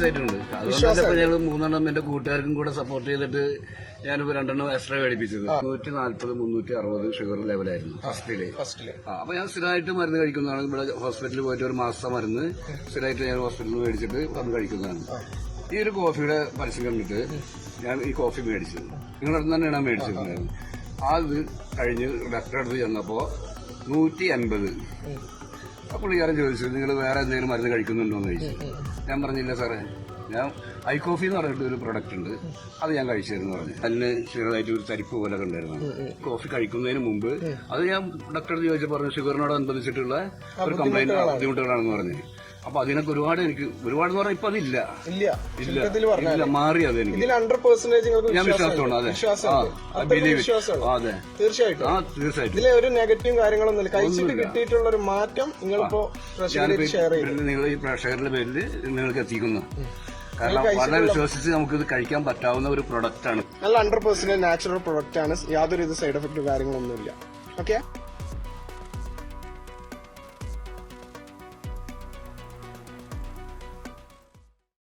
വിശ്വാസമായിട്ടുണ്ട്. അതുകൊണ്ടല്ലേ ഞങ്ങൾ 3 എന്റെ കൂട്ടുകാർക്കും കൂടെ സപ്പോർട്ട് ചെയ്തിട്ട് ഞാനിപ്പോ 2 എക്സ്ട്രാ മേടിപ്പിച്ചത്. 140, 360 ഷുഗർ ലെവലായിരുന്നു ഫസ്റ്റില്. അപ്പൊ ഞാൻ സ്ഥിരമായിട്ട് മരുന്ന് കഴിക്കുന്നതാണ്. ഇവിടെ ഹോസ്പിറ്റലിൽ പോയിട്ട് ഒരു മാസം മരുന്ന് സ്ഥിരമായിട്ട് ഞാൻ ഹോസ്പിറ്റലിൽ മേടിച്ചിട്ട് വന്ന് കഴിക്കുന്നതാണ്. ഈ ഒരു കോഫിയുടെ പരസ്യം കണ്ടിട്ട് ഞാൻ ഈ കോഫി മേടിച്ചു. നിങ്ങളുടെ അടുത്ത് തന്നെയാണ് ഞാൻ മേടിച്ചിരുന്നത്. അത് കഴിഞ്ഞ് ഡോക്ടറെ അടുത്ത് ചെന്നപ്പോ 150. അപ്പോൾ പുള്ളിക്കാരൻ ചോദിച്ചു, നിങ്ങൾ വേറെ എന്തെങ്കിലും മരുന്ന് കഴിക്കുന്നുണ്ടോ എന്ന് ചോദിച്ചു. ഞാൻ പറഞ്ഞില്ല സാറേ, ഞാൻ ഐ കോഫി എന്ന് പറഞ്ഞിട്ട് ഒരു പ്രൊഡക്റ്റ് ഉണ്ട്, അത് ഞാൻ കഴിച്ചിരുന്നു പറഞ്ഞു. അതിന് ചെറുതായിട്ട് ഒരു തരിപ്പ് പോലെ ഉണ്ടായിരുന്നു. കോഫി കഴിക്കുന്നതിന് മുമ്പ് അത് ഞാൻ ഡോക്ടറെ ചോദിച്ചു പറഞ്ഞു, ഷുഗറിനോടനുബന്ധിച്ചിട്ടുള്ള ഒരു കംപ്ലൈന്റ് ബുദ്ധിമുട്ടുകളാണെന്ന് പറഞ്ഞു. അപ്പൊ അതിനൊക്കെ ഒരുപാട് എന്ന് പറഞ്ഞാൽ ഇപ്പൊ അതില്ല, ഇല്ല മാറി. അത് എനിക്ക് ഞാൻ വിശ്വാസമുണ്ട്. അതെ തീർച്ചയായിട്ടും ഇതിലെ ഒരു നെഗറ്റീവ് കാര്യങ്ങളൊന്നുമില്ല. കഴിച്ചിട്ട് കിട്ടിയിട്ടുള്ള ഒരു മാറ്റം നിങ്ങളിപ്പോ നിങ്ങൾ ഈ പ്രേക്ഷകരുടെ പേരിൽ നിങ്ങൾക്ക് എത്തിക്കുന്നു. കാരണം വളരെ വിശ്വസിച്ച് നമുക്കിത് കഴിക്കാൻ പറ്റാവുന്ന ഒരു പ്രൊഡക്റ്റ് ആണ്. നല്ല 100% നാച്ചുറൽ പ്രൊഡക്റ്റ് ആണ്. യാതൊരു സൈഡ് എഫക്റ്റ് കാര്യങ്ങളൊന്നുമില്ല. ഓക്കെ.